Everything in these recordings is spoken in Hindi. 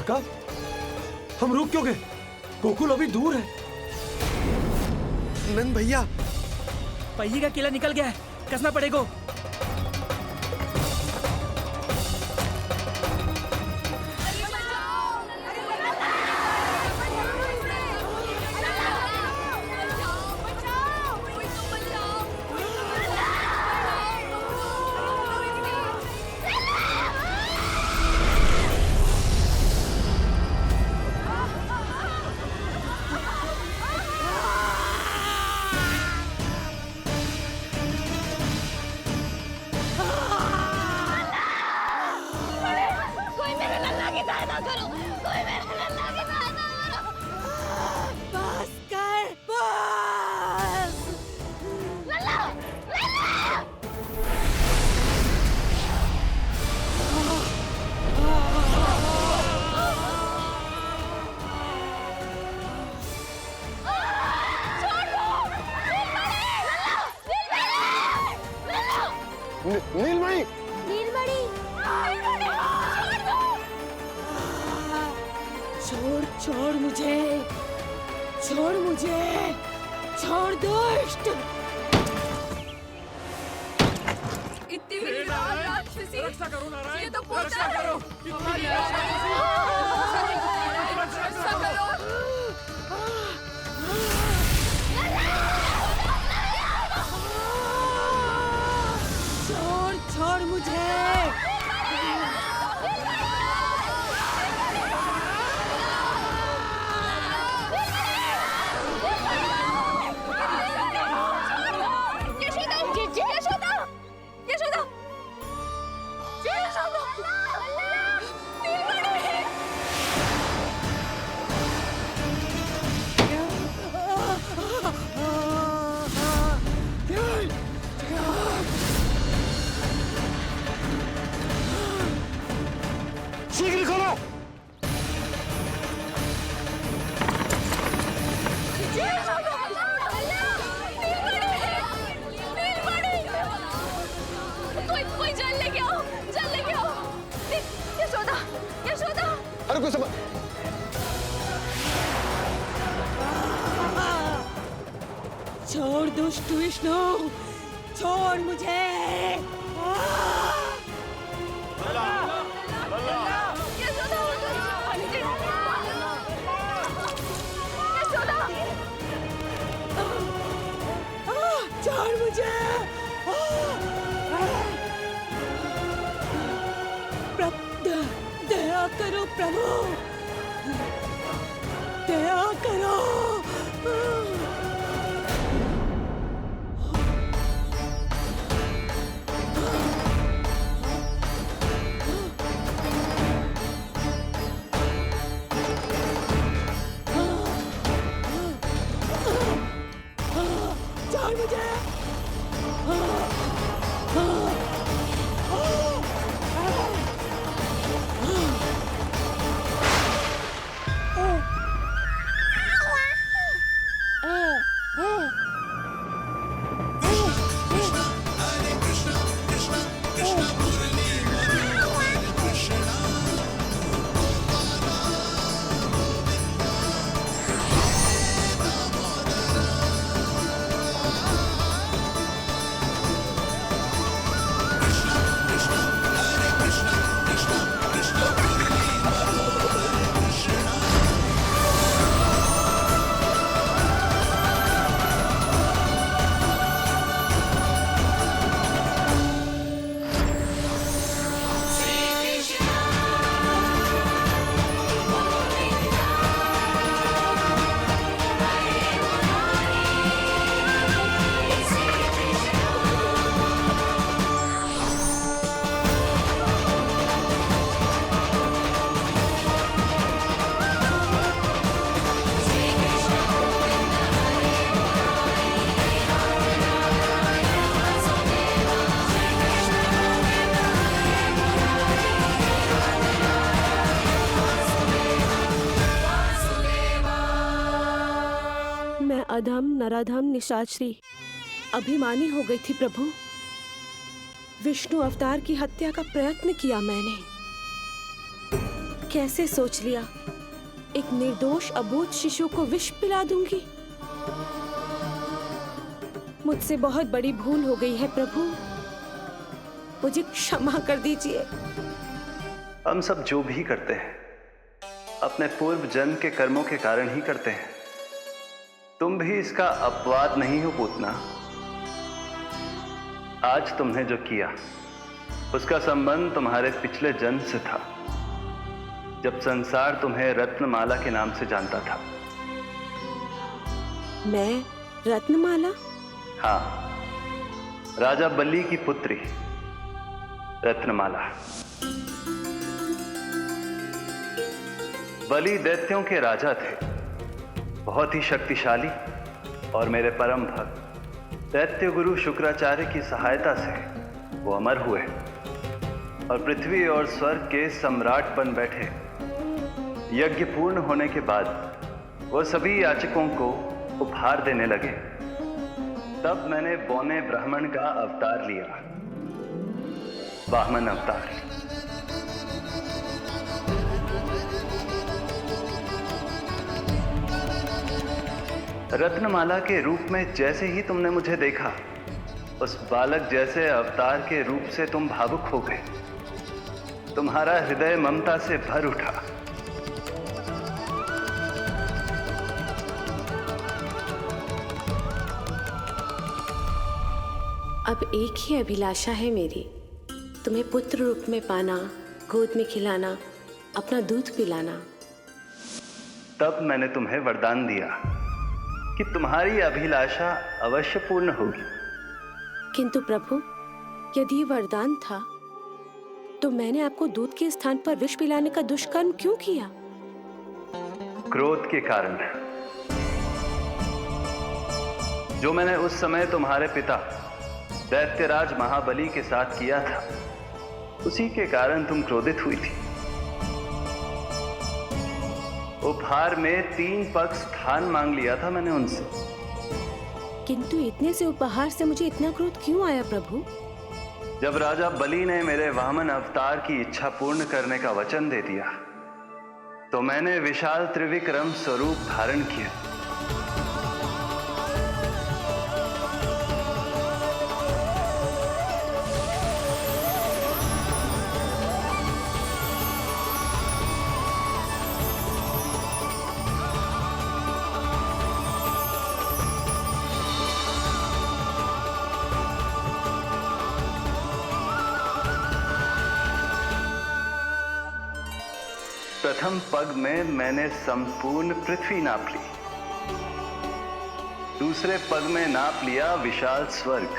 काका, हम रुक क्यों गए? गोकुल अभी दूर है। नंद भैया, पहिए का किला निकल गया है, कसना पड़ेगा। नीलमणि, नीलमणि, छोड़ छोड़ मुझे, छोड़ मुझे, छोड़ दुष्ट। इतनी राक्षसी, रक्षा करो नारायण, ये तो पोता रक्षा है। करो। रक्षा करो। छोड़ छोड़ मुझे। शीघ्र करो। कोई जल लेके आओ, जल लेके आओ। यशोदा, यशोदा। अरे कोई सब छोड़ दुष्ट विष्णु, छोड़ मुझे। छोड़ मुझे। दया करो प्रभु, दया करो। छोड़ मुझे। अधम नराधम निशाचरी अभिमानी हो गई थी प्रभु। विष्णु अवतार की हत्या का प्रयत्न किया मैंने, कैसे सोच लिया एक निर्दोष अबोध शिशु को विष पिला दूंगी? मुझसे बहुत बड़ी भूल हो गई है प्रभु, मुझे क्षमा कर दीजिए। हम सब जो भी करते हैं अपने पूर्व जन्म के कर्मों के कारण ही करते हैं। तुम भी इसका अपवाद नहीं हो पूतना। आज तुमने जो किया उसका संबंध तुम्हारे पिछले जन्म से था, जब संसार तुम्हें रत्नमाला के नाम से जानता था। मैं रत्नमाला? हाँ, राजा बलि की पुत्री रत्नमाला। बलि दैत्यों के राजा थे, बहुत ही शक्तिशाली, और मेरे परम भक्त दैत्य गुरु शुक्राचार्य की सहायता से वो अमर हुए और पृथ्वी और स्वर्ग के सम्राट बन बैठे। यज्ञ पूर्ण होने के बाद वो सभी याचकों को उपहार देने लगे। तब मैंने बौने ब्राह्मण का अवतार लिया, वामन अवतार। रत्नमाला के रूप में जैसे ही तुमने मुझे देखा, उस बालक जैसे अवतार के रूप से तुम भावुक हो गए। तुम्हारा हृदय ममता से भर उठा। अब एक ही अभिलाषा है मेरी, तुम्हें पुत्र रूप में पाना, गोद में खिलाना, अपना दूध पिलाना। तब मैंने तुम्हें वरदान दिया कि तुम्हारी अभिलाषा अवश्य पूर्ण होगी। किंतु प्रभु, यदि ये वरदान था तो मैंने आपको दूध के स्थान पर विष पिलाने का दुष्कर्म क्यों किया? क्रोध के कारण, जो मैंने उस समय तुम्हारे पिता दैत्यराज महाबली के साथ किया था, उसी के कारण तुम क्रोधित हुई थी। उपहार में 3 पग स्थान मांग लिया था मैंने उनसे। किंतु इतने से उपहार से मुझे इतना क्रोध क्यों आया प्रभु? जब राजा बलि ने मेरे वामन अवतार की इच्छा पूर्ण करने का वचन दे दिया, तो मैंने विशाल त्रिविक्रम स्वरूप धारण किया। प्रथम पग में मैंने संपूर्ण पृथ्वी नाप ली, दूसरे पग में नाप लिया विशाल स्वर्ग,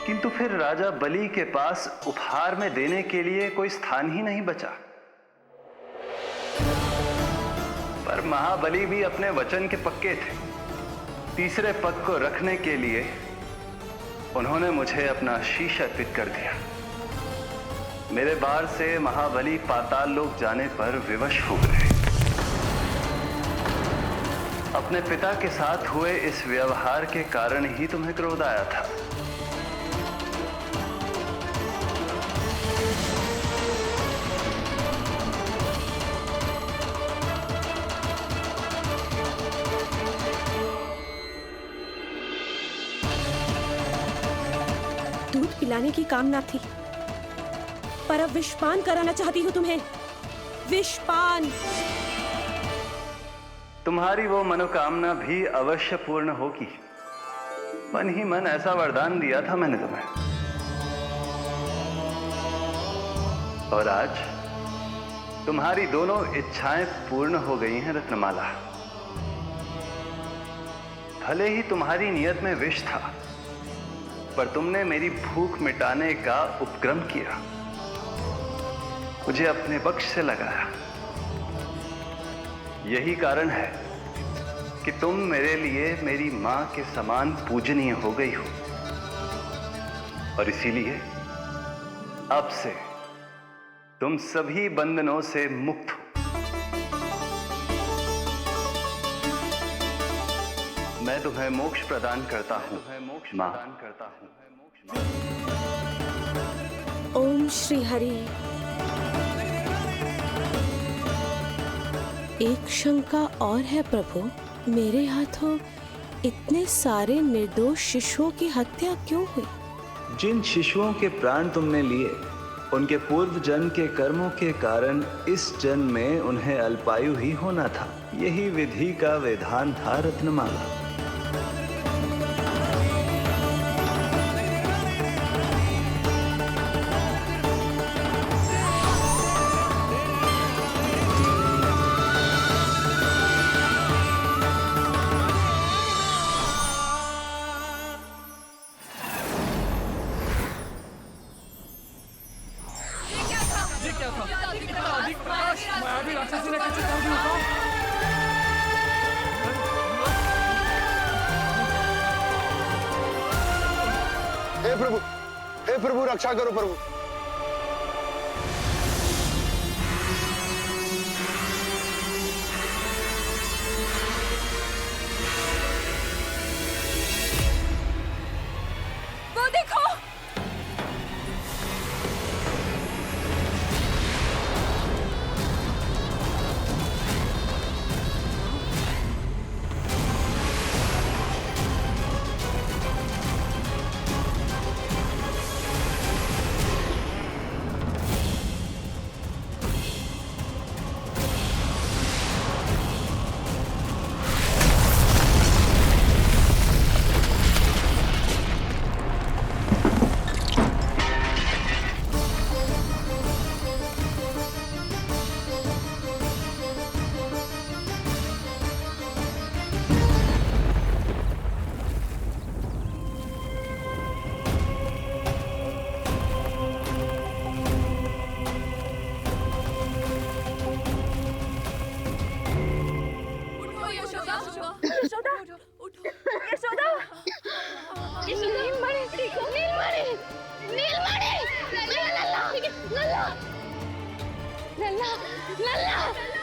किंतु फिर राजा बलि के पास उपहार में देने के लिए कोई स्थान ही नहीं बचा। पर महाबली भी अपने वचन के पक्के थे। तीसरे पग को रखने के लिए उन्होंने मुझे अपना शीश अर्पित कर दिया। मेरे बार से महाबली पाताल लोक जाने पर विवश हो गए। अपने पिता के साथ हुए इस व्यवहार के कारण ही तुम्हें क्रोध आया था। दूध पिलाने की कामना थी, पर अब विषपान कराना चाहती हूँ तुम्हें। विषपान। तुम्हारी वो मनोकामना भी अवश्य पूर्ण होगी। मन ही मन ऐसा वरदान दिया था मैंने तुम्हें। और आज तुम्हारी दोनों इच्छाएं पूर्ण हो गई हैं रत्नमाला। भले ही तुम्हारी नियत में विष था, पर तुमने मेरी भूख मिटाने का उपक्रम किया, मुझे अपने पक्ष से लगाया। यही कारण है कि तुम मेरे लिए मेरी मां के समान पूजनीय हो गई हो, और इसीलिए अब से तुम सभी बंधनों से मुक्त हो। मैं तुम्हें मोक्ष प्रदान करता हूं, मां। श्री हरि। एक शंका और है प्रभु, मेरे हाथों इतने सारे निर्दोष शिशुओं की हत्या क्यों हुई? जिन शिशुओं के प्राण तुमने लिए, उनके पूर्व जन्म के कर्मों के कारण इस जन्म में उन्हें अल्पायु ही होना था। यही विधि का विधान था रत्नमाला। हे प्रभु रक्षा करो प्रभु। वो देखो,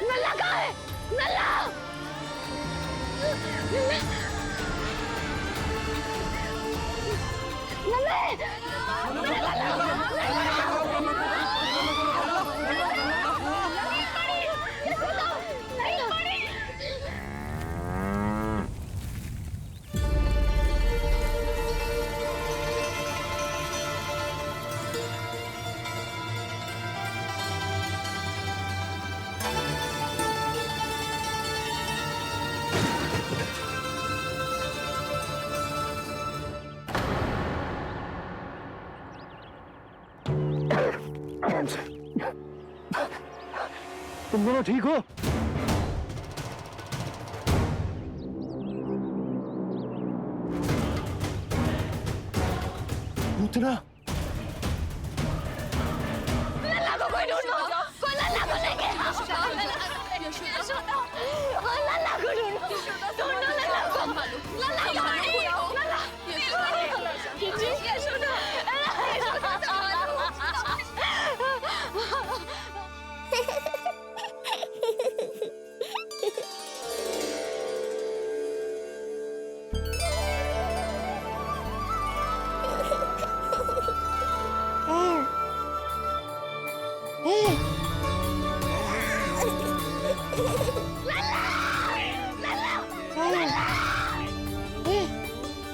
नल्ला कहाँ है? तुम दोनों ठीक हो? पूतना लल्ला को कोई ढूंढो, कोई लल्ला को लेके आओ। लल्ला को ढूंढो, ढूंढो लल्ला को। लल्ला कहाँ है? लल्ला, यशोदा,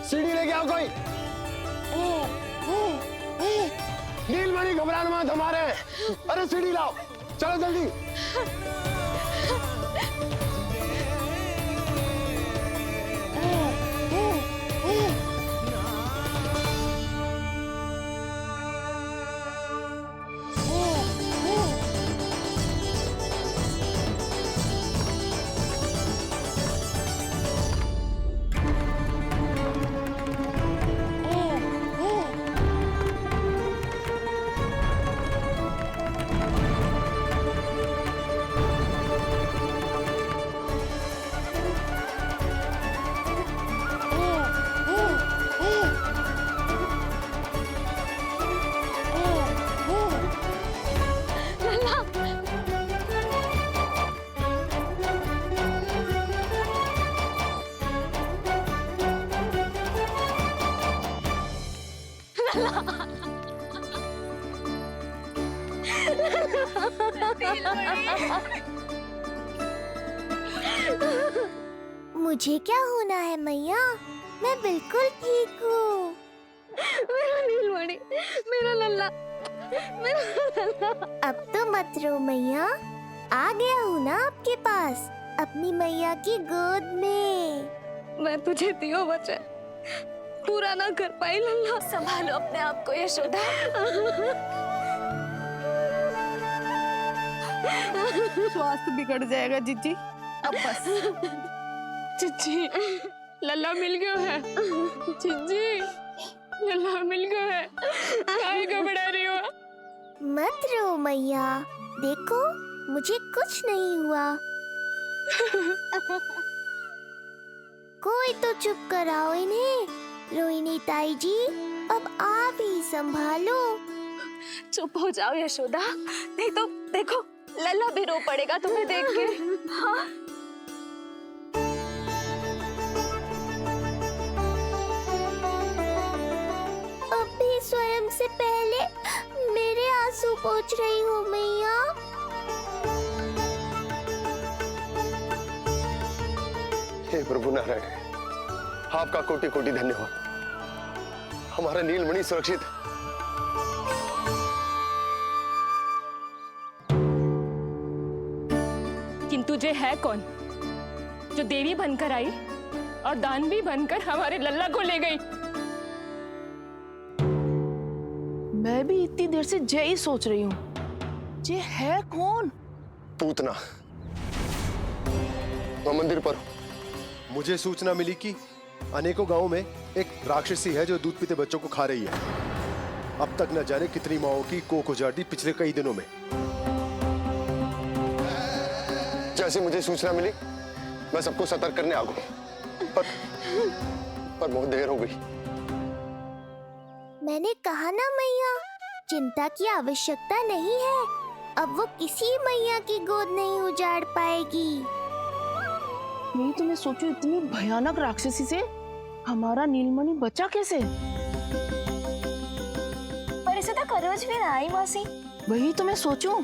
सीढ़ी लेके आओ कोई। नीलमणि घबराना मत, हमारे। अरे सीढ़ी लाओ, चलो जल्दी। मुझे क्या होना है मैया, मैं बिल्कुल ठीक हूँ। मेरा नीलमणि, मेरा लल्ला, मेरा लल्ला। अब तो मत रो मैया, आ गया हूँ ना आपके पास, अपनी मैया की गोद में। मैं तुझे दियो वचन पूरा ना कर पाई लल्ला। संभालो अपने आप को यशोदा। स्वास्थ्य बिगड़ जाएगा जीजी, अब बस। चिच्ची, लल्ला मिल गयो है। चिच्ची, लल्ला मिल गयो है। काहे घबरा रही हो? मत रो मैया, देखो मुझे कुछ नहीं हुआ। कोई तो चुप कराओ इन्हें। रोहिणी ताई जी, अब आप ही संभालो। चुप हो जाओ यशोदा, नहीं तो देखो लल्ला भी रो पड़ेगा तुम्हें देख के। हाँ? अब भी स्वयं से पहले मेरे आंसू पोंछ रही हो मैया। हे प्रभु नारायण, आपका कोटि कोटि धन्यवाद। हमारा नीलमणि सुरक्षित है। किंतु जे है कौन जो देवी बनकर आई और दानवी बनकर हमारे लल्ला को ले गई? मैं भी इतनी देर से जय ही सोच रही हूँ, जे है कौन? पूतना वह मंदिर पर। मुझे सूचना मिली कि अनेकों गांवों में एक राक्षसी है जो दूध पीते बच्चों को खा रही है। अब तक न जाने कितनी माओं की कोख उजाड़ दी पिछले कई दिनों में। जैसे मुझे सूचना मिली मैं सबको सतर्क करने आ गया, पर बहुत देर हो गई। मैंने कहा ना मैया, चिंता की आवश्यकता नहीं है। अब वो किसी मैया की गोद नहीं उजाड़ पाएगी। नहीं तो मैं सोचूं, इतनी भयानक राक्षसी से हमारा नीलमणि बचा कैसे? पर इसे तो करोज भी ना आई मौसी। वही तो मैं सोचूं,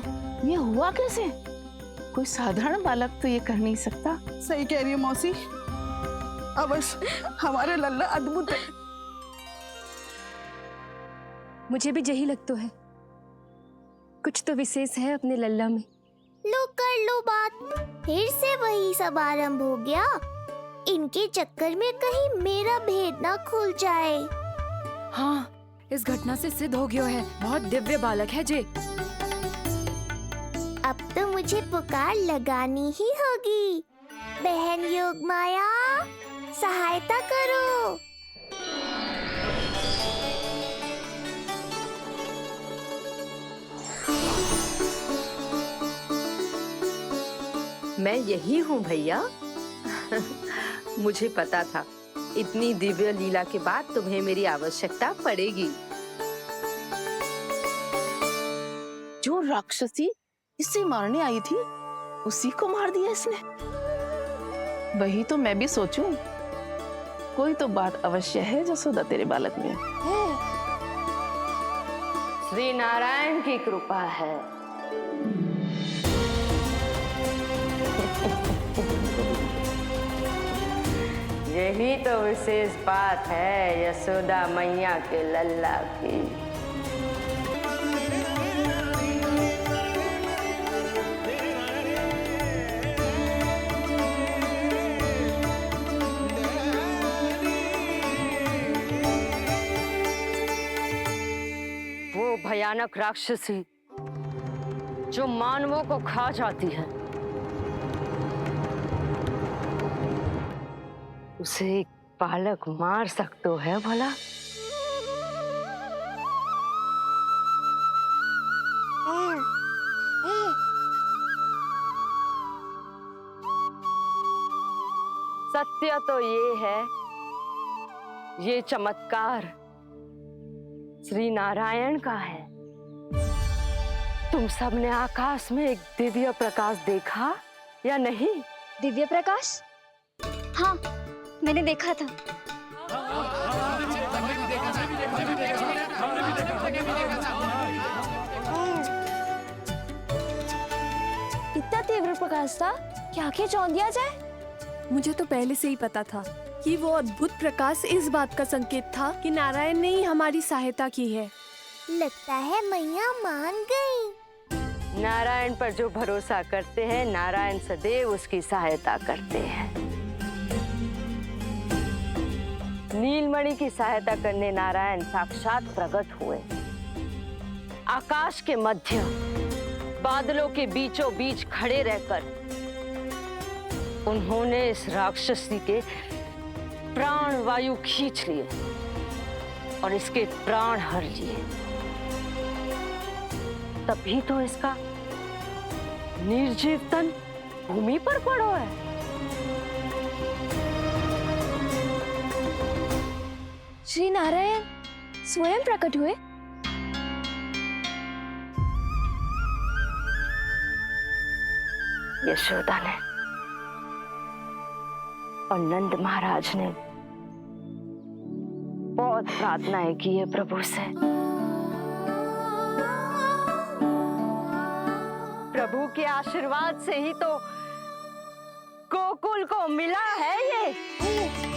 ये हुआ कैसे? कोई साधारण बालक तो ये कर नहीं सकता। सही कह रही है मौसी, अवश्य हमारे लल्ला अद्भुत है। मुझे भी यही लगता है, कुछ तो विशेष है अपने लल्ला में। लो कर लो बात, फिर से वही सब आरंभ हो गया। इनके चक्कर में कहीं मेरा भेद ना खुल जाए। हाँ, इस घटना से सिद्ध हो गया है, बहुत दिव्य बालक है जे। अब तो मुझे पुकार लगानी ही होगी। बहन योगमाया, सहायता करो। मैं यही हूँ भैया। मुझे पता था इतनी दिव्य लीला के बाद तुम्हें मेरी आवश्यकता पड़ेगी। जो राक्षसी इसे मारने आई थी, उसी को मार दिया इसने। वही तो मैं भी सोचूं, कोई तो बात अवश्य है जसोदा तेरे बालक में। श्री नारायण की कृपा है। यही तो विशेष बात है यशोदा मैया के लल्ला की। वो भयानक राक्षसी जो मानवों को खा जाती है, उसे एक बालक मार सकते है भला? सत्य तो ये है, ये चमत्कार श्री नारायण का है। तुम सबने आकाश में एक दिव्य प्रकाश देखा या नहीं? दिव्य प्रकाश? हाँ, मैंने देखा था। इतना प्रकाश था कि आंखें चौंध दिया जाए? मुझे तो पहले से ही पता था कि वो अद्भुत प्रकाश इस बात का संकेत था कि नारायण ने ही हमारी सहायता की है। लगता है मैया मान गई। नारायण पर जो भरोसा करते हैं, नारायण सदैव उसकी सहायता करते हैं। नीलमणि की सहायता करने नारायण साक्षात प्रकट हुए। आकाश के मध्य बादलों के बीचों बीच खड़े रहकर उन्होंने इस राक्षसी के प्राण वायु खींच लिए और इसके प्राण हर लिए। तभी तो इसका निर्जीव तन भूमि पर पड़ो है। श्री नारायण स्वयं प्रकट हुए? यशोदा ने और नंद महाराज ने बहुत प्रार्थनाएं की है प्रभु से। प्रभु के आशीर्वाद से ही तो गोकुल को मिला है ये।